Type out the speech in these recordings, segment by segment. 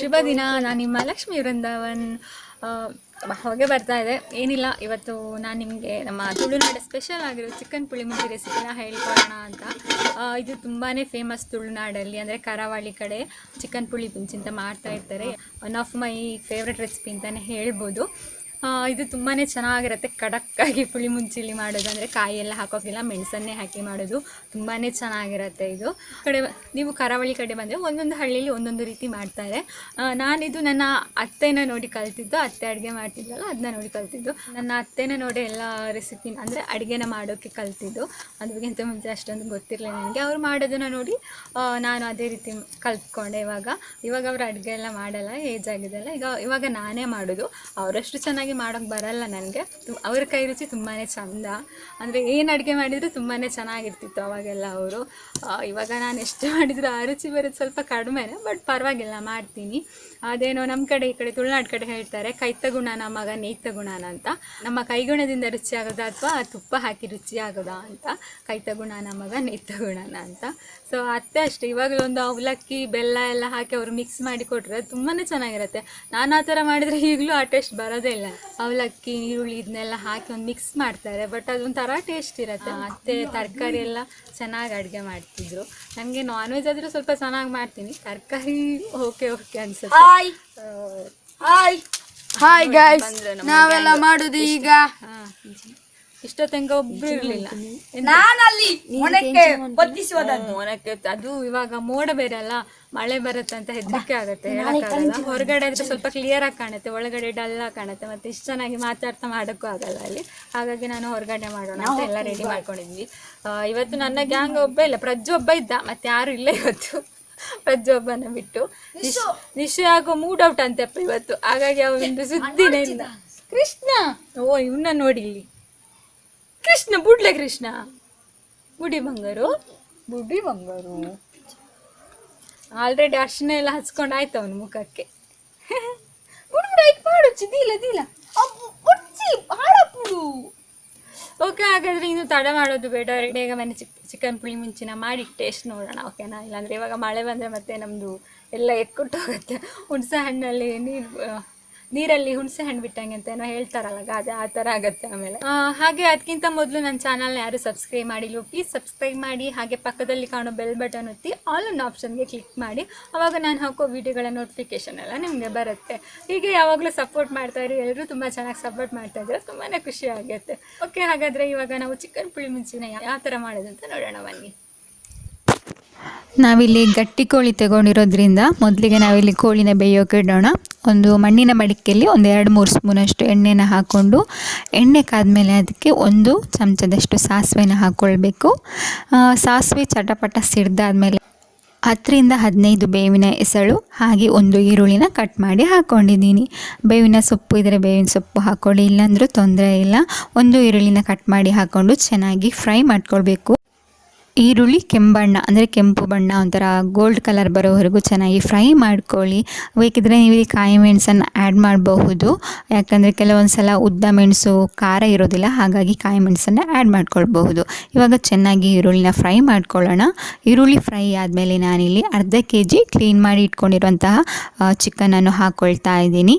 ಶುಭ ದಿನ. ನಾನು ನಿಮ್ಮ ಲಕ್ಷ್ಮಿ ವೃಂದಾವನ್. ಹೊಗೆ ಬರ್ತಾ ಇದೆ. ಏನಿಲ್ಲ, ಇವತ್ತು ನಾನು ನಿಮಗೆ ನಮ್ಮ ತುಳುನಾಡು ಸ್ಪೆಷಲ್ ಆಗಿರೋ ಚಿಕನ್ ಪುಳಿ ಮುಂಚಿ ರೆಸಿಪಿನ ಹೇಳ್ಕೊಡೋಣ ಅಂತ. ಇದು ತುಂಬಾ ಫೇಮಸ್ ತುಳುನಾಡಲ್ಲಿ, ಅಂದರೆ ಕರಾವಳಿ ಕಡೆ ಚಿಕನ್ ಪುಳಿ ಮುಂಚಿ ಅಂತ ಮಾಡ್ತಾ ಇರ್ತಾರೆ. One of my favourite recipe ಅಂತಲೇ ಹೇಳ್ಬೋದು. ಇದು ತುಂಬಾ ಚೆನ್ನಾಗಿರುತ್ತೆ. ಖಡಕ್ಕಾಗಿ ಪುಳಿ ಮುಂಚಿಲಿ ಮಾಡೋದು, ಅಂದರೆ ಕಾಯಿ ಎಲ್ಲ ಹಾಕೋಕ್ಕಿಲ್ಲ, ಮೆಣಸನ್ನೇ ಹಾಕಿ ಮಾಡೋದು. ತುಂಬಾ ಚೆನ್ನಾಗಿರುತ್ತೆ. ಇದು ಕಡೆ ನೀವು ಕರಾವಳಿ ಕಡೆ ಬಂದರೆ ಒಂದೊಂದು ಹಳ್ಳಿಲಿ ಒಂದೊಂದು ರೀತಿ ಮಾಡ್ತಾರೆ. ನಾನಿದು ನನ್ನ ಅತ್ತೆನ ನೋಡಿ ಕಲ್ತಿದ್ದು. ಅತ್ತೆ ಅಡುಗೆ ಮಾಡ್ತಿದ್ವಲ್ಲ, ಅದನ್ನ ನೋಡಿ ಕಲ್ತಿದ್ದು. ನನ್ನ ಅತ್ತೆನ ನೋಡಿ ಎಲ್ಲ ರೆಸಿಪಿನ, ಅಂದರೆ ಅಡುಗೆನ ಮಾಡೋಕ್ಕೆ ಕಲ್ತಿದ್ದು. ಅದಕ್ಕಿಂತ ಮುಂಚೆ ಅಷ್ಟೊಂದು ಗೊತ್ತಿರಲಿಲ್ಲ ನನಗೆ. ಅವ್ರು ಮಾಡೋದನ್ನು ನೋಡಿ ನಾನು ಅದೇ ರೀತಿ ಕಲ್ತ್ಕೊಂಡೆ. ಇವಾಗ ಅವರು ಅಡುಗೆ ಎಲ್ಲ ಮಾಡಲ್ಲ, ಏಜ್ ಆಗಿದೆ ಅಲ್ಲ. ಇವಾಗ ನಾನೇ ಮಾಡೋದು. ಅವರಷ್ಟು ಚೆನ್ನಾಗಿ ಮಾಡೋಕ್ಕೆ ಬರಲ್ಲ ನನಗೆ. ಅವ್ರ ಕೈ ರುಚಿ ತುಂಬಾ ಚಂದ. ಅಂದರೆ ಏನು ಅಡುಗೆ ಮಾಡಿದರೂ ತುಂಬಾ ಚೆನ್ನಾಗಿರ್ತಿತ್ತು ಅವಾಗೆಲ್ಲ ಅವರು. ಇವಾಗ ನಾನು ಎಷ್ಟು ಮಾಡಿದರೂ ಆ ರುಚಿ ಬರೋದು ಸ್ವಲ್ಪ ಕಡಿಮೆನೇ, ಬಟ್ ಪರವಾಗಿಲ್ಲ, ಮಾಡ್ತೀನಿ. ಅದೇನೋ ನಮ್ಮ ಕಡೆ, ಈ ಕಡೆ ತುಳುನಾಡು ಕಡೆ ಹೇಳ್ತಾರೆ, ಕೈತ ಗುಣನ ಮಗ ನೇಯ್ತ ಗುಣನ ಅಂತ. ನಮ್ಮ ಕೈಗುಣದಿಂದ ರುಚಿ ಆಗೋದಾ ಅಥವಾ ತುಪ್ಪ ಹಾಕಿ ರುಚಿ ಆಗೋದಾ ಅಂತ. ಕೈತ ಗುಣನ ಮಗ ನೇಯ್ತ ಗುಣನ ಅಂತ. ಸೊ ಅತ್ತೆ ಅಷ್ಟೇ, ಇವಾಗಲೂ ಒಂದು ಅವಲಕ್ಕಿ ಬೆಲ್ಲ ಎಲ್ಲ ಹಾಕಿ ಅವರು ಮಿಕ್ಸ್ ಮಾಡಿ ಕೊಟ್ಟರೆ ತುಂಬಾ ಚೆನ್ನಾಗಿರುತ್ತೆ. ನಾನು ಆ ಥರ ಮಾಡಿದರೆ ಈಗಲೂ ಆ ಟೇಸ್ಟ್ ಬರೋದೇ ಇಲ್ಲ. ಅವಲಕ್ಕಿ ಈರುಳ್ಳಿ ಇದನ್ನೆಲ್ಲ ಹಾಕಿ ಒಂದು ಮಿಕ್ಸ್ ಮಾಡ್ತಾರೆ, ಬಟ್ ಅದೊಂಥರ ಟೇಸ್ಟ್ ಇರುತ್ತೆ. ಅತ್ತೆ ತರಕಾರಿ ಎಲ್ಲ ಚೆನ್ನಾಗಿ ಅಡುಗೆ ಮಾಡ್ತಿದ್ರು. ನನಗೆ ನಾನ್ ವೆಜ್ ಆದರೂ ಸ್ವಲ್ಪ ಚೆನ್ನಾಗಿ ಮಾಡ್ತೀನಿ, ತರಕಾರಿ ಓಕೆ ಅನ್ಸುತ್ತೆ. ಹಾಯ್ ಗೈಸ್, ನಾವೆಲ್ಲ ಮಾಡೋದು ಈಗ. ಇಷ್ಟೊತ್ತಂಗ ಒಬ್ರು ಇರಲಿಲ್ಲ. ಅದು ಇವಾಗ ಮೋಡ ಬೇರೆ ಅಲ್ಲ, ಮಳೆ ಬರುತ್ತೆ ಅಂತ ಹೆದರಿಕೆ ಆಗುತ್ತೆ, ಹೇಳೋಕ್ಕಾಗಲ್ಲ. ಹೊರಗಡೆ ಆದರೆ ಸ್ವಲ್ಪ ಕ್ಲಿಯರ್ ಆಗಿ ಕಾಣುತ್ತೆ, ಒಳಗಡೆ ಡಲ್ ಆಗಿ ಕಾಣುತ್ತೆ, ಮತ್ತೆ ಇಷ್ಟು ಚೆನ್ನಾಗಿ ಮಾತಾಡ್ತಾ ಮಾಡೋಕ್ಕೂ ಆಗಲ್ಲ ಅಲ್ಲಿ. ಹಾಗಾಗಿ ನಾನು ಹೊರಗಡೆ ಮಾಡೋಣ ಅಂತ ಎಲ್ಲ ರೆಡಿ ಮಾಡ್ಕೊಂಡಿದ್ವಿ. ಇವತ್ತು ನನ್ನ ಗ್ಯಾಂಗ್ ಒಬ್ಬ ಇಲ್ಲ, ಪ್ರಜ್ಜೊಬ್ಬ ಇದ್ದ, ಮತ್ತೆ ಯಾರು ಇಲ್ಲ ಇವತ್ತು. ಪ್ರಜ್ಜೊಬ್ಬನ ಬಿಟ್ಟು ನಿಶು ಯಾಕೋ ಮೂಡ್ ಔಟ್ ಅಂತಪ್ಪ ಇವತ್ತು. ಹಾಗಾಗಿ ಅವನಿಂದ ಸುದ್ದಿನೇ ಇಲ್ಲ. ಕೃಷ್ಣ, ಓ ಇವನ್ನ ನೋಡಿ ಇಲ್ಲಿ, ಕೃಷ್ಣ ಬುಡ್ಲೆ, ಕೃಷ್ಣ ಬುಡಿ ಬಂಗಾರು, ಬುಡಿ ಬಂಗಾರು. ಆಲ್ರೆಡಿ ಅರ್ಶಿನ ಎಲ್ಲ ಹಚ್ಕೊಂಡು ಆಯ್ತು ಅವನ ಮುಖಕ್ಕೆ. ಓಕೆ, ಹಾಗಾದರೆ ಇನ್ನು ತಡ ಮಾಡೋದು ಬೇಡ, ಬೇಗ ಮನೆ ಚಿಕನ್ ಪುಳಿ ಮುಂಚಿನ ಮಾಡಿ ಟೇಸ್ಟ್ ನೋಡೋಣ, ಓಕೆನಾ? ಇಲ್ಲಾಂದರೆ ಇವಾಗ ಮಳೆ ಬಂದರೆ ಮತ್ತೆ ನಮ್ಮದು ಎಲ್ಲ ಎಕ್ಕುಟ್ಟು ಹೋಗುತ್ತೆ. ಹುಣಸೆ ಹಣ್ಣಲ್ಲಿ ನೀರಲ್ಲಿ ಹುಣಸೆ ಹಣ್ಣು ಬಿಟ್ಟಂಗೆ ಅಂತ ಏನೋ ಹೇಳ್ತಾರಲ್ಲ, ಗಾದೆ, ಆ ಥರ ಆಗುತ್ತೆ ಆಮೇಲೆ. ಹಾಗೆ ಅದಕ್ಕಿಂತ ಮೊದಲು ನನ್ನ ಚಾನಲ್ನ ಯಾರು ಸಬ್ಸ್ಕ್ರೈಬ್ ಮಾಡಿಲ್ಲ, ಪ್ಲೀಸ್ ಸಬ್ಸ್ಕ್ರೈಬ್ ಮಾಡಿ. ಹಾಗೆ ಪಕ್ಕದಲ್ಲಿ ಕಾಣೋ ಬೆಲ್ ಬಟನ್ ಒತ್ತಿ ಆಲ್ ಅನ್ನೋ ಆಪ್ಷನ್ಗೆ ಕ್ಲಿಕ್ ಮಾಡಿ. ಆವಾಗ ನಾನು ಹಾಕೋ ವಿಡಿಯೋಗಳ ನೋಟಿಫಿಕೇಷನ್ ಎಲ್ಲ ನಿಮಗೆ ಬರುತ್ತೆ. ಹೀಗೆ ಯಾವಾಗಲೂ ಸಪೋರ್ಟ್ ಮಾಡ್ತಾಯಿರಿ. ಎಲ್ಲರೂ ತುಂಬ ಚೆನ್ನಾಗಿ ಸಪೋರ್ಟ್ ಮಾಡ್ತಾಯಿದ್ರೆ ತುಂಬಾ ಖುಷಿ ಆಗುತ್ತೆ. ಓಕೆ, ಹಾಗಾದರೆ ಇವಾಗ ನಾವು ಚಿಕನ್ ಪುಳಿ ಮುಂಚಿನ ಯಾವ ಥರ ಮಾಡೋದು ಅಂತ ನೋಡೋಣ ಬನ್ನಿ. ನಾವಿಲ್ಲಿ ಗಟ್ಟಿ ಕೋಳಿ ತಗೊಂಡಿರೋದ್ರಿಂದ ಮೊದಲಿಗೆ ನಾವಿಲ್ಲಿ ಕೋಳಿನ ಬೇಯೋಕೆ ಇಡೋಣ. ಒಂದು ಮಣ್ಣಿನ ಮಡಿಕೆಯಲ್ಲಿ ಒಂದು 2-3 ಸ್ಪೂನಷ್ಟು ಎಣ್ಣೆನ ಹಾಕ್ಕೊಂಡು, ಎಣ್ಣೆ ಕಾದ್ಮೇಲೆ ಅದಕ್ಕೆ 1 ಚಮಚದಷ್ಟು ಸಾಸಿವೆನ ಹಾಕ್ಕೊಳ್ಬೇಕು. ಸಾಸಿವೆ ಚಟಪಟ ಸಿಡ್ದಾದ್ಮೇಲೆ 10-15 ಬೇವಿನ ಎಸಳು, ಹಾಗೆ 1 ಈರುಳ್ಳಿನ ಕಟ್ ಮಾಡಿ ಹಾಕ್ಕೊಂಡಿದ್ದೀನಿ. ಬೇವಿನ ಸೊಪ್ಪು ಇದ್ದರೆ ಬೇವಿನ ಸೊಪ್ಪು ಹಾಕ್ಕೊಳ್ಳಿ, ಇಲ್ಲಾಂದ್ರೂ ತೊಂದರೆ ಇಲ್ಲ. 1 ಈರುಳ್ಳಿನ ಕಟ್ ಮಾಡಿ ಹಾಕ್ಕೊಂಡು ಚೆನ್ನಾಗಿ ಫ್ರೈ ಮಾಡ್ಕೊಳ್ಬೇಕು. ಈರುಳ್ಳಿ ಕೆಂಬಣ್ಣ, ಅಂದರೆ ಕೆಂಪು ಬಣ್ಣ, ಒಂಥರ ಗೋಲ್ಡ್ ಕಲರ್ ಬರೋವರೆಗೂ ಚೆನ್ನಾಗಿ ಫ್ರೈ ಮಾಡ್ಕೊಳ್ಳಿ. ಬೇಕಿದ್ರೆ ನೀವು ಇಲ್ಲಿ ಕಾಯಿ ಮೆಣಸನ್ನು ಆ್ಯಡ್ ಮಾಡಬಹುದು, ಯಾಕಂದರೆ ಕೆಲವೊಂದು ಸಲ ಉದ್ದ ಮೆಣಸು ಖಾರ ಇರೋದಿಲ್ಲ, ಹಾಗಾಗಿ ಕಾಯಿ ಮೆಣಸನ್ನು ಆ್ಯಡ್ ಮಾಡ್ಕೊಳ್ಬಹುದು. ಇವಾಗ ಚೆನ್ನಾಗಿ ಈರುಳ್ಳಿನ ಫ್ರೈ ಮಾಡ್ಕೊಳ್ಳೋಣ. ಈರುಳ್ಳಿ ಫ್ರೈ ಆದಮೇಲೆ ನಾನಿಲ್ಲಿ ಅರ್ಧ kg ಕ್ಲೀನ್ ಮಾಡಿ ಇಟ್ಕೊಂಡಿರುವಂತಹ ಚಿಕನನ್ನು ಹಾಕ್ಕೊಳ್ತಾ ಇದ್ದೀನಿ.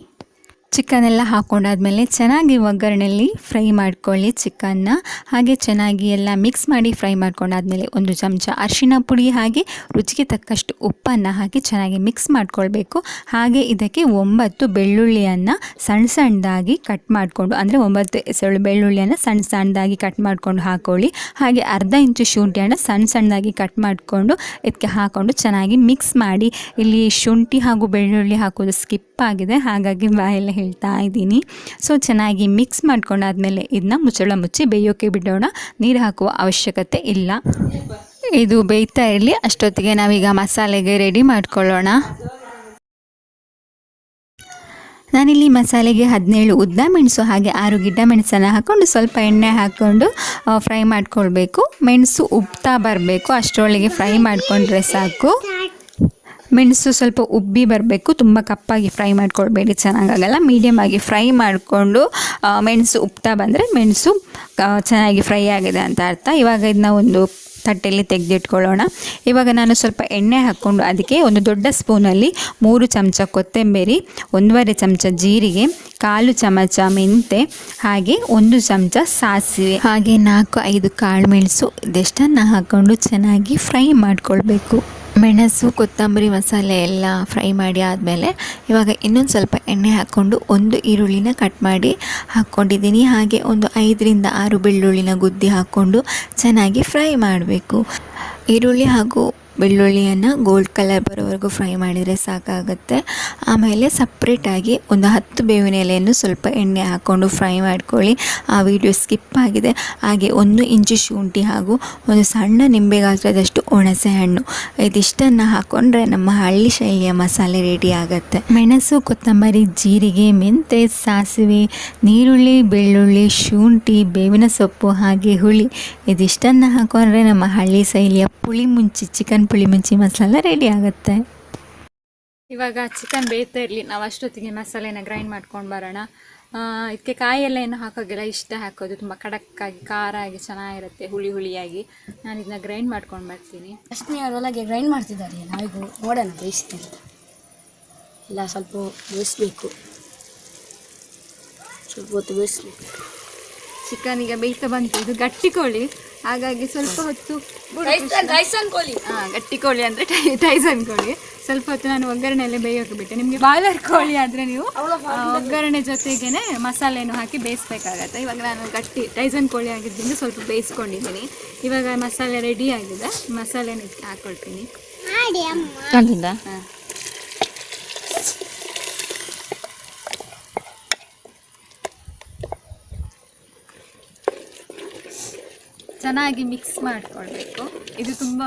ಚಿಕನ್ ಎಲ್ಲ ಹಾಕ್ಕೊಂಡಾದ್ಮೇಲೆ ಚೆನ್ನಾಗಿ ಒಗ್ಗರಣೆಯಲ್ಲಿ ಫ್ರೈ ಮಾಡ್ಕೊಳ್ಳಿ ಚಿಕನ್ನ. ಹಾಗೆ ಚೆನ್ನಾಗಿ ಎಲ್ಲ ಮಿಕ್ಸ್ ಮಾಡಿ ಫ್ರೈ ಮಾಡ್ಕೊಂಡಾದ್ಮೇಲೆ 1 ಚಮಚ ಅರಿಶಿನ ಪುಡಿ ಹಾಗೆ ರುಚಿಗೆ ತಕ್ಕಷ್ಟು ಉಪ್ಪನ್ನು ಹಾಕಿ ಚೆನ್ನಾಗಿ ಮಿಕ್ಸ್ ಮಾಡ್ಕೊಳ್ಬೇಕು. ಹಾಗೆ ಇದಕ್ಕೆ 9 ಬೆಳ್ಳುಳ್ಳಿಯನ್ನು ಸಣ್ಣದಾಗಿ ಕಟ್ ಮಾಡಿಕೊಂಡು, ಅಂದರೆ 9 ಎಸಳು ಬೆಳ್ಳುಳ್ಳಿಯನ್ನು ಸಣ್ಣದಾಗಿ ಕಟ್ ಮಾಡ್ಕೊಂಡು ಹಾಕ್ಕೊಳ್ಳಿ. ಹಾಗೆ ಅರ್ಧ ಇಂಚು ಶುಂಠಿಯನ್ನು ಸಣ್ಣದಾಗಿ ಕಟ್ ಮಾಡಿಕೊಂಡು ಇದಕ್ಕೆ ಹಾಕ್ಕೊಂಡು ಚೆನ್ನಾಗಿ ಮಿಕ್ಸ್ ಮಾಡಿ. ಇಲ್ಲಿ ಶುಂಠಿ ಹಾಗೂ ಬೆಳ್ಳುಳ್ಳಿ ಹಾಕೋದು ಸ್ಕಿಪ್ ಆಗಿದೆ, ಹಾಗಾಗಿ ಬಾಯೆಲ್ಲ ಹೇಳ್ತಾ ಇದ್ದೀನಿ. ಸೊ ಚೆನ್ನಾಗಿ ಮಿಕ್ಸ್ ಮಾಡ್ಕೊಂಡಾದ್ಮೇಲೆ ಇದನ್ನ ಮುಚ್ಚಳ ಮುಚ್ಚಿ ಬೇಯೋಕೆ ಬಿಡೋಣ. ನೀರು ಹಾಕುವ ಅವಶ್ಯಕತೆ ಇಲ್ಲ. ಇದು ಬೇಯ್ತಾ ಇರಲಿ, ಅಷ್ಟೊತ್ತಿಗೆ ನಾವೀಗ ಮಸಾಲೆಗೆ ರೆಡಿ ಮಾಡ್ಕೊಳ್ಳೋಣ. ನಾನಿಲ್ಲಿ ಮಸಾಲೆಗೆ 17 ಉದ್ದ ಮೆಣಸು ಹಾಗೆ 6 ಗಿಡ್ಡ ಮೆಣಸನ್ನು ಹಾಕ್ಕೊಂಡು ಸ್ವಲ್ಪ ಎಣ್ಣೆ ಹಾಕ್ಕೊಂಡು ಫ್ರೈ ಮಾಡ್ಕೊಳ್ಬೇಕು. ಮೆಣಸು ಉಬ್ತಾ ಬರಬೇಕು, ಅಷ್ಟರೊಳಗೆ ಫ್ರೈ ಮಾಡಿಕೊಂಡ್ರೆ ಸಾಕು. ಮೆಣಸು ಸ್ವಲ್ಪ ಉಬ್ಬಿ ಬರಬೇಕು, ತುಂಬ ಕಪ್ಪಾಗಿ ಫ್ರೈ ಮಾಡ್ಕೊಳ್ಬೇಡಿ, ಚೆನ್ನಾಗಾಗಲ್ಲ. ಮೀಡಿಯಮ್ ಆಗಿ ಫ್ರೈ ಮಾಡಿಕೊಂಡು ಮೆಣಸು ಉಬ್ತಾ ಬಂದರೆ ಮೆಣಸು ಚೆನ್ನಾಗಿ ಫ್ರೈ ಆಗಿದೆ ಅಂತ ಅರ್ಥ. ಇವಾಗ ಇದನ್ನ ಒಂದು ತಟ್ಟೆಯಲ್ಲಿ ತೆಗೆದಿಟ್ಕೊಳ್ಳೋಣ. ಇವಾಗ ನಾನು ಸ್ವಲ್ಪ ಎಣ್ಣೆ ಹಾಕ್ಕೊಂಡು ಅದಕ್ಕೆ ಒಂದು ದೊಡ್ಡ ಸ್ಪೂನಲ್ಲಿ 3 ಚಮಚ ಕೊತ್ತಂಬರಿ, 1/2 ಚಮಚ ಜೀರಿಗೆ, 1/4 ಚಮಚ ಮೆಂತೆ, ಹಾಗೆ 1 ಚಮಚ ಸಾಸಿವೆ, ಹಾಗೆ 4-5 ಕಾಳುಮೆಣಸು ಇದೆಷ್ಟನ್ನು ಹಾಕ್ಕೊಂಡು ಚೆನ್ನಾಗಿ ಫ್ರೈ ಮಾಡಿಕೊಳ್ಬೇಕು. ಮೆಣಸು, ಕೊತ್ತಂಬರಿ, ಮಸಾಲೆ ಎಲ್ಲ ಫ್ರೈ ಮಾಡಿ ಆದಮೇಲೆ ಇವಾಗ ಇನ್ನೊಂದು ಸ್ವಲ್ಪ ಎಣ್ಣೆ ಹಾಕ್ಕೊಂಡು 1 ಈರುಳ್ಳಿನ ಕಟ್ ಮಾಡಿ ಹಾಕ್ಕೊಂಡಿದ್ದೀನಿ. ಹಾಗೆ ಒಂದು 5-6 ಬೆಳ್ಳುಳ್ಳಿನ ಗುದ್ದಿ ಹಾಕ್ಕೊಂಡು ಚೆನ್ನಾಗಿ ಫ್ರೈ ಮಾಡಬೇಕು. ಈರುಳ್ಳಿ ಹಾಗೂ ಬೆಳ್ಳುಳ್ಳಿಯನ್ನು ಗೋಲ್ಡ್ ಕಲರ್ ಬರೋವರೆಗೂ ಫ್ರೈ ಮಾಡಿದರೆ ಸಾಕಾಗುತ್ತೆ. ಆಮೇಲೆ ಸಪ್ರೇಟಾಗಿ ಒಂದು 10 ಬೇವಿನ ಎಲೆಯನ್ನು ಸ್ವಲ್ಪ ಎಣ್ಣೆ ಹಾಕ್ಕೊಂಡು ಫ್ರೈ ಮಾಡ್ಕೊಳ್ಳಿ. ಆ ವಿಡಿಯೋ ಸ್ಕಿಪ್ ಆಗಿದೆ. ಹಾಗೆ 1 ಇಂಚು ಶುಂಠಿ ಹಾಗೂ ಒಂದು ಸಣ್ಣ ನಿಂಬೆ ಗಾತ್ರದಷ್ಟು ಹುಣಸೆ ಹಣ್ಣು ಇದಿಷ್ಟನ್ನು ಹಾಕ್ಕೊಂಡ್ರೆ ನಮ್ಮ ಹಳ್ಳಿ ಶೈಲಿಯ ಮಸಾಲೆ ರೆಡಿ ಆಗುತ್ತೆ. ಮೆಣಸು, ಕೊತ್ತಂಬರಿ, ಜೀರಿಗೆ, ಮೆಂತೆ, ಸಾಸಿವೆ, ನೀರುಳ್ಳಿ, ಬೆಳ್ಳುಳ್ಳಿ, ಶುಂಠಿ, ಬೇವಿನ ಸೊಪ್ಪು ಹಾಗೆ ಹುಳಿ ಇದಿಷ್ಟನ್ನು ಹಾಕ್ಕೊಂಡ್ರೆ ನಮ್ಮ ಹಳ್ಳಿ ಶೈಲಿಯ ಚಿಕನ್ ಪುಳಿ ಮುಂಚಿ ಮಸಾಲ ರೆಡಿ ಆಗುತ್ತೆ. ಇವಾಗ ಚಿಕನ್ ಬೇಯ್ತಾ ಇರಲಿ, ನಾವು ಅಷ್ಟೊತ್ತಿಗೆ ಮಸಾಲೆನ ಗ್ರೈಂಡ್ ಮಾಡ್ಕೊಂಡು ಬರೋಣ. ಇದಕ್ಕೆ ಕಾಯಿ ಎಲ್ಲ ಏನು ಹಾಕೋಗಿಲ್ಲ, ಇಷ್ಟ ಹಾಕೋದು ತುಂಬ ಖಡಕ್ಕಾಗಿ ಖಾರ ಆಗಿ ಚೆನ್ನಾಗಿರುತ್ತೆ, ಹುಳಿ ಹುಳಿಯಾಗಿ. ನಾನು ಇದನ್ನ ಗ್ರೈಂಡ್ ಮಾಡ್ಕೊಂಡು ಬರ್ತೀನಿ. ಲಕ್ಷ್ಮಿ ಅವರೊಳಗೆ ಗ್ರೈಂಡ್ ಮಾಡ್ತಿದ್ದಾರೆ, ನಾವಿಗೂ ನೋಡೋಣ ಬೇಯಿಸ್ತೀನಿ. ಎಲ್ಲ ಸ್ವಲ್ಪ ಬೇಯಿಸ್ಬೇಕು, ಸ್ವಲ್ಪ ಹೊತ್ತು ಬೇಯಿಸ್ಬೇಕು. ಚಿಕನ್ ಈಗ ಬೇಯ್ತಾ ಬಂತು. ಇದು ಗಟ್ಟಿ ಕೋಳಿ, ಹಾಗಾಗಿ ಸ್ವಲ್ಪ ಹೊತ್ತು ಟೈಸನ್ ಕೋಳಿ. ಗಟ್ಟಿ ಕೋಳಿ ಅಂದರೆ ಟೈಸನ್ ಕೋಳಿ. ಸ್ವಲ್ಪ ಹೊತ್ತು ನಾನು ಒಗ್ಗರಣೆಯಲ್ಲೇ ಬೇಯೋಕೆ ಬಿಟ್ಟೆ. ನಿಮಗೆ ಬಾಯ್ಲರ್ ಕೋಳಿ ಆದರೆ ನೀವು ಒಗ್ಗರಣೆ ಜೊತೆಗೇ ಮಸಾಲೆನೂ ಹಾಕಿ ಬೇಯಿಸ್ಬೇಕಾಗತ್ತೆ. ಇವಾಗ ನಾನು ಗಟ್ಟಿ ಟೈಸನ್ ಕೋಳಿ ಆಗಿದ್ದರಿಂದ ಸ್ವಲ್ಪ ಬೇಯಿಸ್ಕೊಂಡಿದ್ದೀನಿ. ಇವಾಗ ಮಸಾಲೆ ರೆಡಿ ಆಗಿದೆ, ಮಸಾಲೆನ ಹಾಕ್ಕೊಳ್ತೀನಿ. ಹಾಂ, ಚೆನ್ನಾಗಿ ಮಿಕ್ಸ್ ಮಾಡಿಕೊಳ್ಬೇಕು. ಇದು ತುಂಬ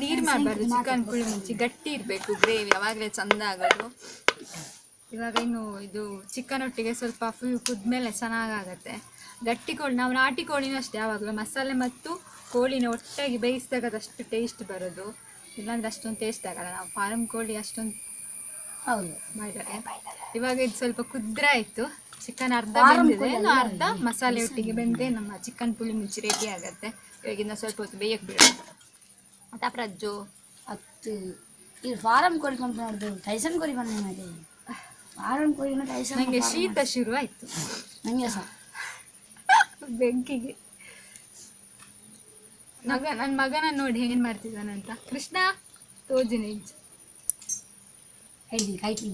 ನೀರು ಮಾಡಬಾರ್ದು. ಚಿಕನ್ ಪುಳಿ ಮುಂಚೆ ಗಟ್ಟಿ ಇರಬೇಕು, ಗ್ರೇವಿ ಅವಾಗಲೇ ಚೆಂದ ಆಗೋದು. ಇವಾಗ ಇನ್ನು ಇದು ಚಿಕನ್ ಒಟ್ಟಿಗೆ ಸ್ವಲ್ಪ ಫುಲ್ ಕುದ್ಮೇಲೆ ಚೆನ್ನಾಗಾಗತ್ತೆ. ಗಟ್ಟಿ ಕೋಳಿ, ನಾವು ನಾಟಿ ಕೋಳಿನೂ ಅಷ್ಟೇ, ಯಾವಾಗಲೂ ಮಸಾಲೆ ಮತ್ತು ಕೋಳಿನ ಒಟ್ಟಾಗಿ ಬೇಯಿಸಿದಾಗ ಅದಷ್ಟು ಟೇಸ್ಟ್ ಬರೋದು, ಇಲ್ಲಾಂದ್ರೆ ಅಷ್ಟೊಂದು ಟೇಸ್ಟ್ ಆಗಲ್ಲ. ನಾವು ಫಾರಮ್ ಕೋಳಿ ಅಷ್ಟೊಂದು ಮಾಡಿದ್ದಾರೆ. ಇವಾಗ ಇದು ಸ್ವಲ್ಪ ಕುದ್ರಾಯಿತು, ಚಿಕನ್ ಅರ್ಧ ಬೆಂದಿದೆ, ಅರ್ಧ ಮಸಾಲೆ ಒಟ್ಟಿಗೆ ಬೆಂದರೆ ನಮ್ಮ ಚಿಕನ್ ಪುಳಿ ಮುಂಚಿ ರೆಡಿ ಆಗುತ್ತೆ. ಇವಾಗಿಂದ ಸ್ವಲ್ಪ ಹೊತ್ತು ಬೇಯಕ್ಕೆ ಬಿಡೋಣ. ಮತ್ತೆ ಪ್ರಜ್ಜು ಇದು ಫಾರಮ್ ಕೋಳಿ ಕಂಪ್ನಿ ನೋಡಿದೆ, ಟೈಸನ್ ಕೋಳಿ ಬಂದ ಮಾಡಿ ಫಾರಮ್ ಕೋಳಿನ ಟೈಸನ್. ನನಗೆ ಶೀತ ಶುರು ಆಯಿತು, ನನಗೆ ಸಹ ಬೆಂಕಿಗೆ. ನನ್ನ ಮಗನ ನೋಡಿ ಏನು ಮಾಡ್ತಿದ್ದಾನಂತ. ಕೃಷ್ಣ ತೋಜಿನ ಇಜ್ಜು ಹೇಳಿ ಕಾಯ್ತಿ.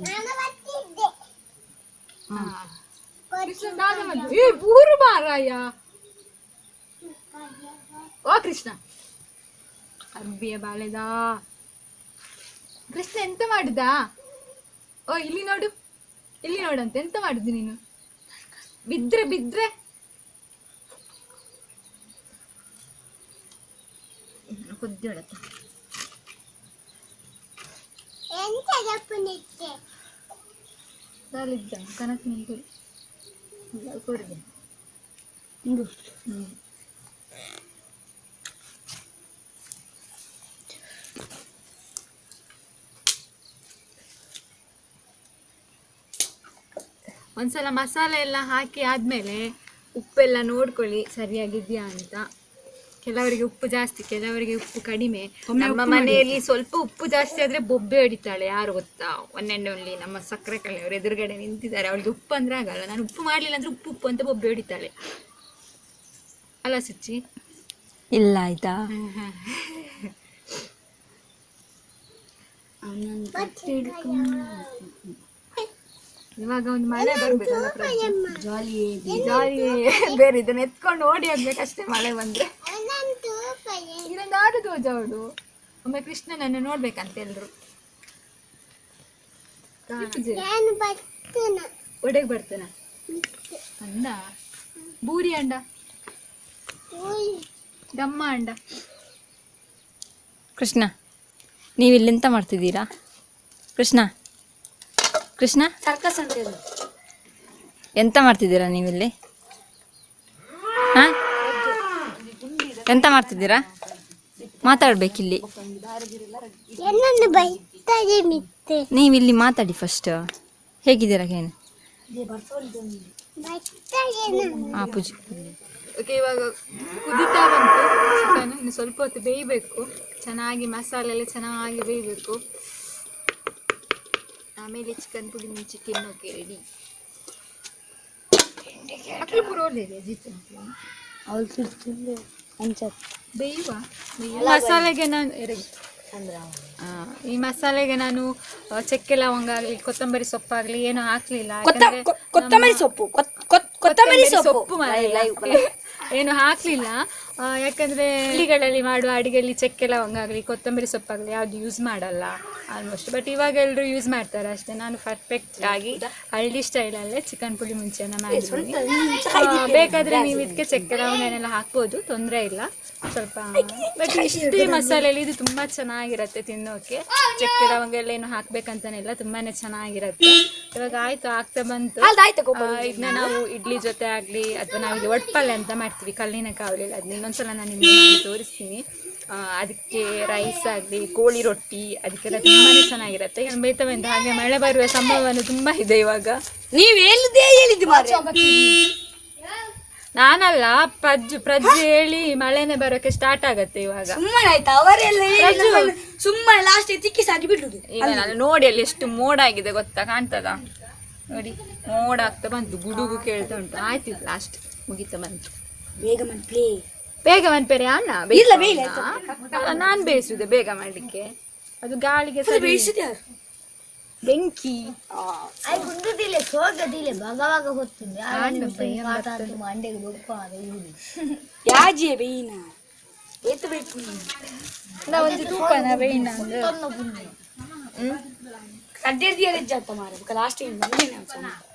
ಬೂರು ಮಾರಾಯ. ಓ ಕೃಷ್ಣ ಅರ್ಬಿಯ ಬಾಳೆದಾ. ಕೃಷ್ಣ ಎಂತ ಮಾಡಿದ? ಓ ಇಲ್ಲಿ ನೋಡು, ಇಲ್ಲಿ ನೋಡಂತ ಎಂತ ಮಾಡಿದ್ದು ನೀನು? ಬಿದ್ರೆ ಕುದ್ದೊಳತ್ತ. ಕನಕ ನೀರು ಕೊಡಿದೆ. ಒಂದ್ಸಲ ಮಸಾಲೆ ಎಲ್ಲ ಹಾಕಿ ಆದಮೇಲೆ ಉಪ್ಪೆಲ್ಲ ನೋಡ್ಕೊಳ್ಳಿ ಸರಿಯಾಗಿದೆಯಾ ಅಂತ. ಕೆಲವರಿಗೆ ಉಪ್ಪು ಜಾಸ್ತಿ, ಕೆಲವರಿಗೆ ಉಪ್ಪು ಕಡಿಮೆ. ನಮ್ಮ ಮನೆಯಲ್ಲಿ ಸ್ವಲ್ಪ ಉಪ್ಪು ಜಾಸ್ತಿ ಆದರೆ ಬೊಬ್ಬೆ ಹೊಡಿತಾಳೆ. ಯಾರು ಗೊತ್ತಾ? ಒನ್ನೆಂಡಲ್ಲಿ ನಮ್ಮ ಸಕ್ಕರೆ ಕಳೆಯವರು ಎದುರುಗಡೆ ನಿಂತಿದ್ದಾರೆ. ಅವಳಿಗೆ ಉಪ್ಪು ಅಂದರೆ ಆಗಲ್ಲ. ನಾನು ಉಪ್ಪು ಮಾಡಲಿಲ್ಲ ಅಂದರೆ ಉಪ್ಪು ಅಂತ ಬೊಬ್ಬೆ ಹೊಡಿತಾಳೆ ಅಲ್ಲ ಸುಚ್ಚಿ? ಇಲ್ಲ ಆಯ್ತಾ? ಇವಾಗ ಒಂದು ಮಳೆ ಬರ್ಬೇಕಲ್ಲ, ಜಾಲಿ ಬೇರೆ ಇದನ್ನ ಎತ್ಕೊಂಡು ಓಡಿ ಹೋಗ್ಬೇಕಷ್ಟೇ. ಮಳೆ ಬಂದ್ರೆ ಇದೊಂದು ಆಡು ತೋಜಾವಡು. ಒಮ್ಮೆ ಕೃಷ್ಣನನ್ನು ನೋಡ್ಬೇಕಂತ ಎಲ್ರು. ಒಡೆಗೆ ಬರ್ತಾನ ಅಂದ. ಬೂರಿ ಅಂಡ, ದಮ್ಮ ಅಂಡ. ಕೃಷ್ಣ, ನೀವಿಲ್ಲೆಂತ ಮಾಡ್ತಿದ್ದೀರಾ? ಕೃಷ್ಣ ಸರ್ಕಸ್ ಅಂತ ಎಂತ ಮಾಡ್ತಿದ್ದೀರಾ ನೀವಿಲ್ಲಿ? ಹಾಂ, ಎಂತ ಮಾಡ್ತಿದ್ದೀರಾ? ಮಾತಾಡ್ಬೇಕಿಲ್ಲಿ. ನೀವಿಲ್ಲಿ ಮಾತಾಡಿ ಫಸ್ಟ್. ಹೇಗಿದ್ದೀರಾ? ಏನು? ಹಾಂ ಪೂಜೆ. ಓಕೆ, ಇವಾಗ ಕುದಿತಾ ಬಂತು ಚಿಕನ್. ಇನ್ನು ಸ್ವಲ್ಪ ಹೊತ್ತು ಬೇಯಬೇಕು, ಚೆನ್ನಾಗಿ ಮಸಾಲೆ ಎಲ್ಲ ಚೆನ್ನಾಗಿ ಬೇಯಬೇಕು. ಆಮೇಲೆ ಚಿಕನ್ ಪುಡಿ ಮುಂಚೆ ತಿನ್ನೋಕೆ ರೆಡಿ. ಅಕ್ಕಿ ಪೂರ ಒಳ್ಳೆಯದೆ ಜಿತ್ತು ಬೇಯುವ ಮಸಾಲೆಗೆ ನಾನು ಈ ಮಸಾಲೆಗೆ ನಾನು ಚಕ್ಕೆ ಲವಂಗ ಆಗಲಿ ಕೊತ್ತಂಬರಿ ಸೊಪ್ಪಾಗಲಿ ಏನೂ ಹಾಕಲಿಲ್ಲ. ಕೊತ್ತಂಬರಿ ಸೊಪ್ಪು ಏನು ಹಾಕಲಿಲ್ಲ. ಯಾಕಂದರೆ ಹಳ್ಳಿಗಳಲ್ಲಿ ಮಾಡುವ ಅಡುಗೆಯಲ್ಲಿ ಚಕ್ಕೆ ಲವಂಗ ಆಗಲಿ ಕೊತ್ತಂಬರಿ ಸೊಪ್ಪಾಗಲಿ ಯಾವುದು ಯೂಸ್ ಮಾಡಲ್ಲ ಆಲ್ಮೋಸ್ಟ್. ಬಟ್ ಇವಾಗ ಎಲ್ಲರೂ ಯೂಸ್ ಮಾಡ್ತಾರೆ ಅಷ್ಟೇ. ನಾನು ಪರ್ಫೆಕ್ಟಾಗಿ ಹಳ್ಳಿ ಸ್ಟೈಲಲ್ಲೇ ಚಿಕನ್ ಪುಡಿ ಮುಂಚೆನ ಮಾಡಿದ್ದೀನಿ. ಬೇಕಾದರೆ ನೀವು ಇದಕ್ಕೆ ಚಕ್ಕೆ ಲವಂಗನೆಲ್ಲ ಹಾಕ್ಬೋದು, ತೊಂದರೆ ಇಲ್ಲ ಸ್ವಲ್ಪ. ಬಟ್ ಇಷ್ಟೇ ಮಸಾಲೆಯಲ್ಲಿ ಇದು ತುಂಬ ಚೆನ್ನಾಗಿರುತ್ತೆ ತಿನ್ನೋಕೆ. ಚಕ್ಕೆ ಲವಂಗ ಎಲ್ಲ ಏನು ಹಾಕ್ಬೇಕಂತಾನೆಲ್ಲ ತುಂಬಾ ಚೆನ್ನಾಗಿರುತ್ತೆ. ಇವಾಗ ಆಯಿತು, ಆಗ್ತಾ ಬಂತು. ಇದನ್ನ ನಾವು ಇಡ್ಲಿ ಜೊತೆ ಆಗಲಿ ಅಥವಾ ನಾವಿಲ್ಲಿ ಒಟ್ಪಲ್ಲೆ ಅಂತ ಮಾಡ್ತೀವಿ, ಕಲ್ಲಿನ ಕಾವಲಿಲ್ಲ, ಅದನ್ನ ಇನ್ನೊಂದ್ಸಲ ನಾನು ನಿಮಗೆ ಮಾಡಿ ತೋರಿಸ್ತೀನಿ. ಅದಕ್ಕೆ ರೈಸ್ ಆಗಲಿ ಕೋಳಿ ರೊಟ್ಟಿ ಅದಕ್ಕೆಲ್ಲ ತುಂಬಾ ಚೆನ್ನಾಗಿರುತ್ತೆ. ಬೇಯ್ತವೆ ಅಂತ. ಹಾಗೆ ಮಳೆ ಬರುವ ಸಂಭವನೂ ತುಂಬ ಇದೆ ಇವಾಗ. ನೀವು ನಾನಲ್ಲ, ಪ್ರಜ್ಜು ಹೇಳಿ ಮಳೆನೆ ಬರೋಕೆ ಸ್ಟಾರ್ಟ್ ಆಗತ್ತೆ ಇವಾಗ. ಸುಮ್ಮನೆ ಲಾಸ್ಟ್ ತಿಕ್ಕಿಸಾಗಿ ಬಿಡುದು. ಈಗ ನಾನು ನೋಡಿ ಅಲ್ಲಿ ಎಷ್ಟು ಮೋಡ ಆಗಿದೆ ಗೊತ್ತಾ, ಕಾಣ್ತದ ನೋಡಿ, ಮೋಡ ಆಗ್ತಾ ಬಂತು, ಗುಡುಗು ಕೇಳ್ತಾ ಉಂಟು. ಆಯ್ತು, ಲಾಸ್ಟ್ ಮುಗಿತಾ ಬಂತು. ಬೇಗ ಮನ್ಪೇರೆ ಅಣ್ಣ ನಾನು ಬೇಯಿಸುದೆ ಬೇಗ ಮಾಡ್ಲಿಕ್ಕೆ. ಅದು ಗಾಳಿಗೆ ಬೆಂಕಿ ಒಂದು ತೂಕನ ಬೇಯಿನ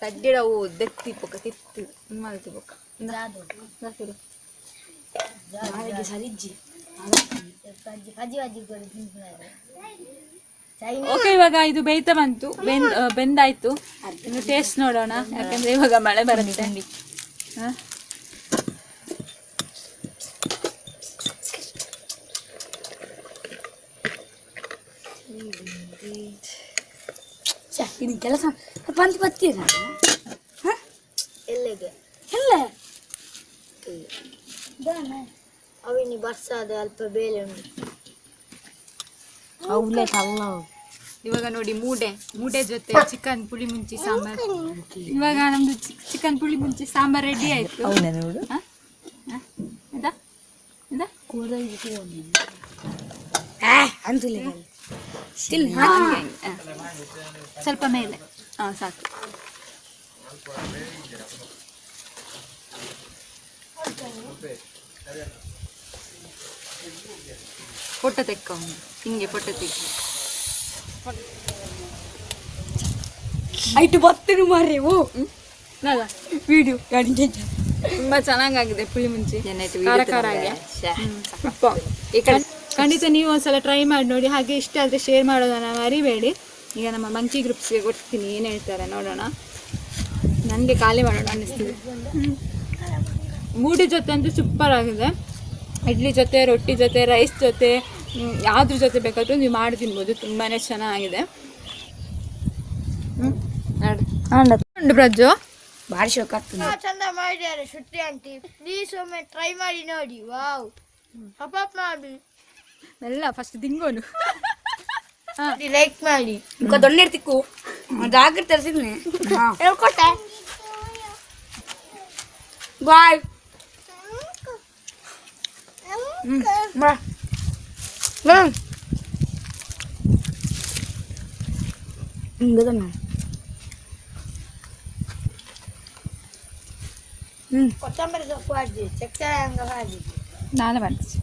ತಡ್ಡಿಡವು ದೆತ್ತಿ ಪೊಕ್ಕ ತಿತ್ತು ಮಲ್ತಿ ಪೊಕ್ಕ ಓಕೆ. ಇವಾಗ ಇದು ಬೇಯ್ತಾ ಬಂತು, ಬೆಂದಾಯ್ತು. ಇನ್ನು ಟೇಸ್ಟ್ ನೋಡೋಣ, ಯಾಕಂದ್ರೆ ಇವಾಗ ಮಳೆ ಬರುತ್ತೆ. ಕೆಲಸ ಬಂದು ಬರ್ತೀರ ಎಲ್ಲಿಗೆ ಎಲ್ಲ ಅವಿನಿ ಬರ್ಸಾದ ಅಲ್ಪ ಬೇಳೆ ಉಂಟು. ಇವಾಗ ನೋಡಿ ಮೂಡೆ ಜೊತೆ ಚಿಕನ್ ಪುಳಿ ಮುಂಚಿ ಸಾಂಬಾರ್. ಇವಾಗ ನಮ್ದು ಚಿಕನ್ ಪುಳಿ ಮುಂಚಿ ಸಾಂಬಾರ್ ರೆಡಿ ಆಯ್ತು. ಸ್ವಲ್ಪ ಮೇಲೆ ಸಾಕು. ಫೋಟೋ ತೆಕ್ಕ ಹಿಂಗೆ ಫೋಟೋ ತೆಕ್ಕಿ ಆಯ್ತು ಬರ್ತೇನೆ ಮಾರೇವು ವಿಡಿಯೋ ತುಂಬಾ ಚೆನ್ನಾಗಾಗಿದೆ ಪುಳಿ ಮುಂಚಿ, ಖಾರ ಆಗಿ. ಖಂಡಿತ ನೀವು ಒಂದ್ಸಲ ಟ್ರೈ ಮಾಡಿ ನೋಡಿ. ಹಾಗೆ ಇಷ್ಟ ಆದರೆ ಶೇರ್ ಮಾಡೋದನ್ನ ಮರಿಬೇಡಿ. ಈಗ ನಮ್ಮ ಮಂಕಿ ಗ್ರೂಪ್ಸ್ಗೆ ಕೊಡ್ತೀನಿ, ಏನು ಹೇಳ್ತಾರೆ ನೋಡೋಣ. ನನಗೆ ಖಾಲಿ ಮಾಡೋಣ ಅನ್ನಿಸ್ತಿದೆ. ಮೂಡಿ ಜೊತೆ ಅಂತೂ ಸೂಪರ್ ಆಗಿದೆ. ಇಡ್ಲಿ ಜೊತೆ, ರೊಟ್ಟಿ ಜೊತೆ, ರೈಸ್ ಜೊತೆ, ಯಾವ್ದ್ರ ಜೊತೆ ಬೇಕಾದರೂ ನೀವು ಮಾಡಿ ತಿನ್ಬೋದು. ತುಂಬಾ ಚೆನ್ನಾಗಿದೆ. ಪ್ರಜ್ಜು ಭಾರಿ ಶೋಕ ಆಗ್ತದೆ. ಚಂದ ಮಾಡಿದ್ದಾರೆ ಶುಟ್ಟಿ ಆಂಟಿ. ಪ್ಲೀಸ್ ಒಮ್ಮೆ ಟ್ರೈ ಮಾಡಿ ನೋಡಿ. ವಾವ್, ಸಪೋರ್ಟ್ ಮಾಡಿ ಎಲ್ಲ ಫಸ್ಟ್ ತಿಂಗೋನು ಲೈಕ್ ಮಾಡಿ. ದೊಣ್ಣೆ ತಿಕ್ಕು ಜಾಗ್ರತೆ ತರಿಸಿದ್ನೆ ಹೇಳ್ಕೊಟ್ಟೆ. ಬಾಯ್. ಕೊತ್ತಂಬರಿ ಸೊಪ್ಪು ಹಾಕಿ, ಚಕ್ಕರೆ ಹಂಗ ಹಾಕಿ. ನಾಳೆ ಮಾಡ್ತೀನಿ.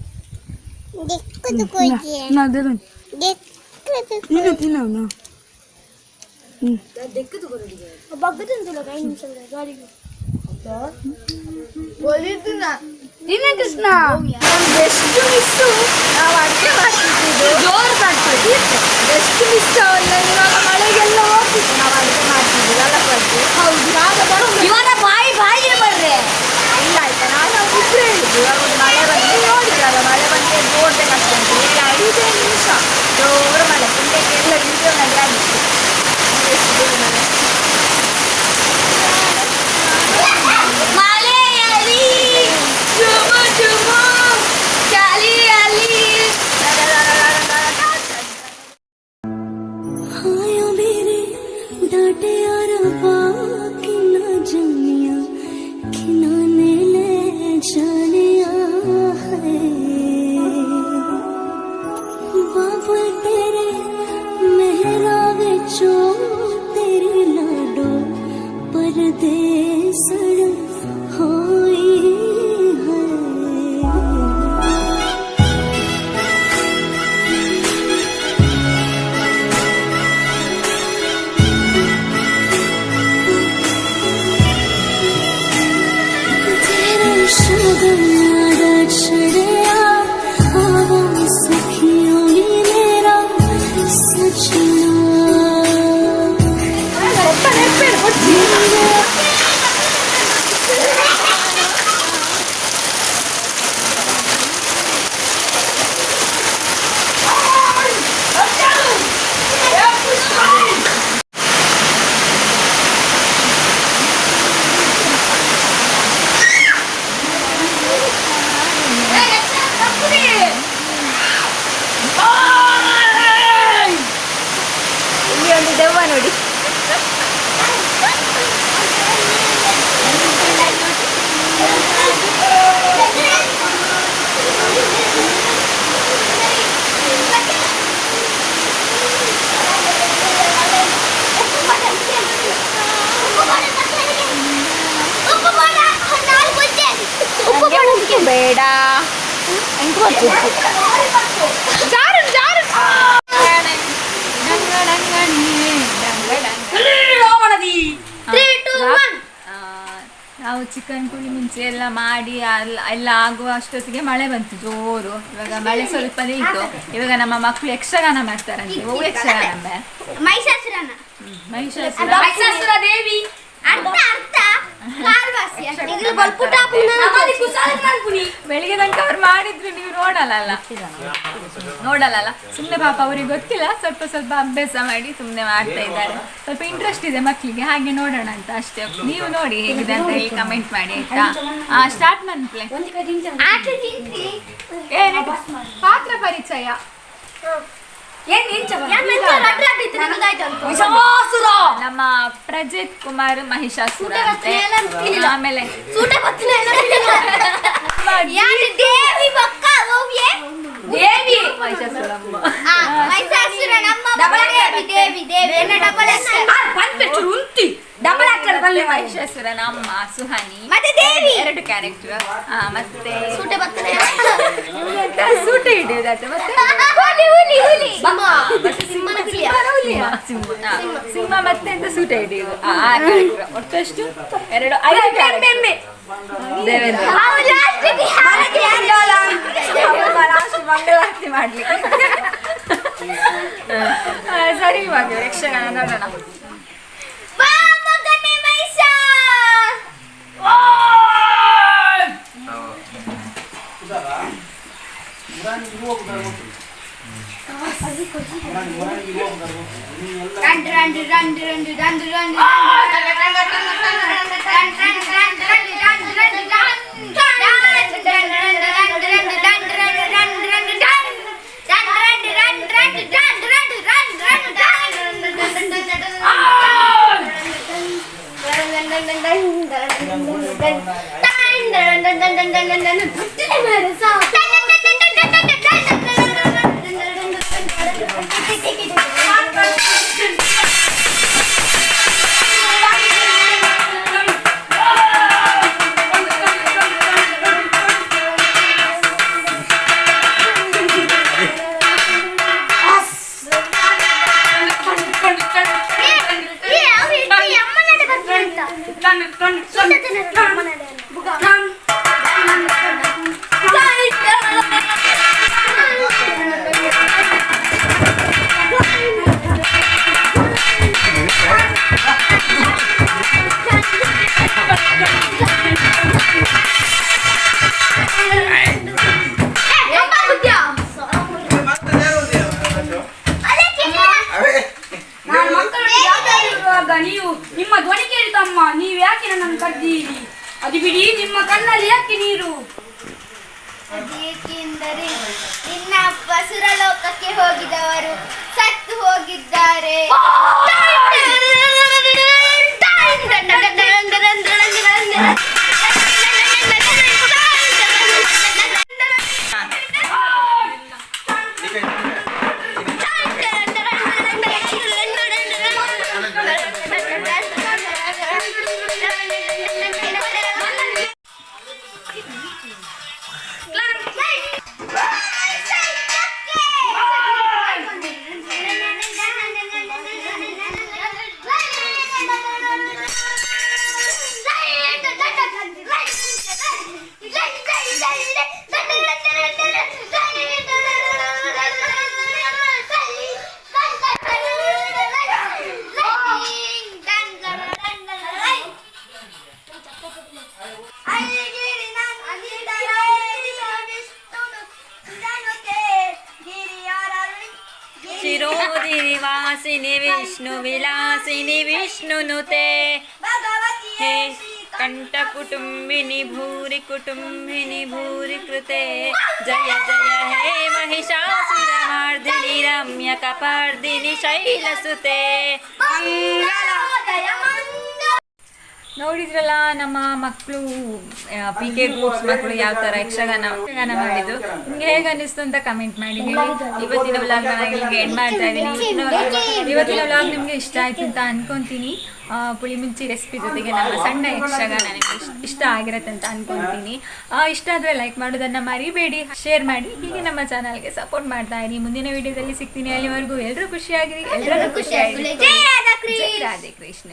Krishna best miss. ನಾವು ಅಡುಗೆ ಮಾಡ್ತಿದ್ದು ಜೋರು ಬರ್ತದೆ. ಬೆಸ್ಟ್ ಮಿಸ್ ಇವಾಗ ಮಳೆಗೆಲ್ಲ ಹೋಗ್ತಿತ್ತು. ನಾವು ಅಡುಗೆ ಮಾಡ್ತಿದ್ವಿ ಎಲ್ಲ ಬರ್ತೀವಿ. ಹೌದು, ಇವನ ಬಾಯಿಗೆ ಬರ್ರೆ ಇಲ್ಲ ಆಯ್ತಾ. ನಾನು ಇಬ್ಬರು ಹೇಳಿದ್ವಿ ಇವಾಗ ಒಂದು ಮಳೆ ಬಂದು ನೋಡಿದ್ರಲ್ಲ, ಮಳೆ ಬಂದರೆ ಜೋರ್ದೆ ಕಟ್ಕೊಂಡು ಈಗ 5 ನಿಮಿಷ ಜೋರು ಮಳೆ. ಮುಂದಕ್ಕೆ ಎಲ್ಲ ವಿಡಿಯೋನಲ್ಲಿ ಆಗಿತ್ತು. ಮಳೆಯಲ್ಲಿ ಬೇಡ ನಾವು ಚಿಕನ್ ಪುಳಿ ಮುಂಚೆ ಎಲ್ಲ ಮಾಡಿ ಎಲ್ಲ ಆಗುವ ಅಷ್ಟೊತ್ತಿಗೆ ಮಳೆ ಬಂತು ಜೋರು. ಇವಾಗ ಮಳೆ ಸ್ವಲ್ಪನೇ ಇತ್ತು. ಇವಾಗ ನಮ್ಮ ಮಕ್ಕಳು ಯಕ್ಷಗಾನ ಮಾಡ್ತಾರಂತೆ. ಯಕ್ಷಗಾನ ಮಹಿಷಾಸುರ ದೇವಿ ಬೆಳಿಗ್ಗೆ ತನಕ ಅವ್ರು ಮಾಡಿದ್ರು ನೀವು ನೋಡಲ್ಲ ಸುಮ್ಮನೆ ಪಾಪ ಅವ್ರಿಗೆ ಗೊತ್ತಿಲ್ಲ, ಸ್ವಲ್ಪ ಸ್ವಲ್ಪ ಅಭ್ಯಾಸ ಮಾಡಿ ಸುಮ್ಮನೆ ಮಾಡ್ತಾ ಇದ್ದಾರೆ. ಸ್ವಲ್ಪ ಇಂಟ್ರೆಸ್ಟ್ ಇದೆ ಮಕ್ಕಳಿಗೆ, ಹಾಗೆ ನೋಡೋಣ ಅಂತ ಅಷ್ಟೇ. ನೀವು ನೋಡಿ ಹೇಗಿದೆ ಅಂತ ಹೇಳಿ ಕಮೆಂಟ್ ಮಾಡಿ ಆಯ್ತಾ. ಸ್ಟಾರ್ಟ್ ಮಾಡ್ಲೇ ಪಾತ್ರ ಪರಿಚಯ. ನಮ್ಮ ಪ್ರಜಿತ್ ಕುಮಾರ್ ಮಹಿಷಾಸುರ ಅಂತೆ. ಆಮೇಲೆ ಮಹಿಷಾಸುರ ನಮ್ಮ ಸುಹಾನಿ ಎರಡು ಕ್ಯಾರೆಕ್ಟರ್. ಮತ್ತೆ ಸೂಟೆ ಹಿಡಿಯುವುದಾಯ್ತು. ಮತ್ತೆ ಸಿಂಹ ಮತ್ತೆ ಅಂತ ಸೂಟೆ ಹಿಡಿಯುವುದು. ಒಟ್ಟಷ್ಟು 5 ಕ್ಯಾರೆಕ್ಟರ್. ದೇವೇಂದ್ರ ಮಂಗಳಾರತಿ ಮಾಡ್ಲಿಕ್ಕೆ. ಸರಿ, ಇವಾಗ ಯಕ್ಷಗಾನ ನೋಡೋಣ. ನೀವು ನಿಮ್ಮ ಧ್ವನಿ ಕೇಳಿತಮ್ಮ, ನೀವು ಯಾಕೆ ನನ್ನನ್ನು ಕದ್ದೀರಿ? ಅದು ಬಿಡಿ, ನಿಮ್ಮ ಕಣ್ಣಲ್ಲಿ ಯಾಕೆ ನೀರು? ಏಕೆಂದರೆ ನಿನ್ನ ಅಪ್ಪ ಸುರಲೋಕಕ್ಕೆ ಹೋಗಿದವರು ಸತ್ತು ಹೋಗಿದ್ದಾರೆ. शिरोधिनिवासिनि विष्णुविलासिनि विष्णुनुते हे कंठकुटुम्बिनि भूरि कुटुम्बिनि भूरि कृते जय जय हे महिषासुरमर्दिनि रम्यकपर्दिनि शैलसुते. ನೋಡಿದ್ರಲ್ಲ ನಮ್ಮ ಮಕ್ಕಳು PK ಗ್ರೂಪ್ಸ್ ಮಕ್ಕಳು ಯಾವ ಥರ ಯಕ್ಷಗಾನ ಮಾಡಿದ್ದು. ನಿಮ್ಗೆ ಹೇಗೆ ಅನ್ನಿಸ್ತು ಅಂತ ಕಮೆಂಟ್ ಮಾಡಿ ಹೇಳಿ. ಇವತ್ತಿನ ವ್ಲಾಗ್ ನಾನು ಇಲ್ಲಿಗೆ ಎಂಡ್ ಮಾಡ್ತಾ ಇದ್ದೀನಿ. ಇವತ್ತಿನ ವ್ಲಾಗ್ ನಿಮಗೆ ಇಷ್ಟ ಆಯ್ತು ಅಂತ ಅನ್ಕೊಂತೀನಿ. ಪುಳಿಮುಂಚಿ ರೆಸಿಪಿ ಜೊತೆಗೆ ನಮ್ಮ ಸಣ್ಣ ಯಕ್ಷಗಾನ ನಿಮಗೆ ಇಷ್ಟ ಆಗಿರುತ್ತೆ ಅಂತ ಅನ್ಕೊಂತೀನಿ. ಇಷ್ಟ ಆದರೆ ಲೈಕ್ ಮಾಡೋದನ್ನು ಮರಿಬೇಡಿ, ಶೇರ್ ಮಾಡಿ. ಹೀಗೆ ನಮ್ಮ ಚಾನಲ್ಗೆ ಸಪೋರ್ಟ್ ಮಾಡ್ತಾ ಇರಿ. ಮುಂದಿನ ವಿಡಿಯೋದಲ್ಲಿ ಸಿಗ್ತೀನಿ. ಅಲ್ಲಿವರೆಗೂ ಎಲ್ಲರೂ ಖುಷಿಯಾಗಿರಿ, ಎಲ್ಲರೂ ಖುಷಿಯಾಗಿರಿ. ಜೈ ರಾಧೆ ಕೃಷ್ಣ.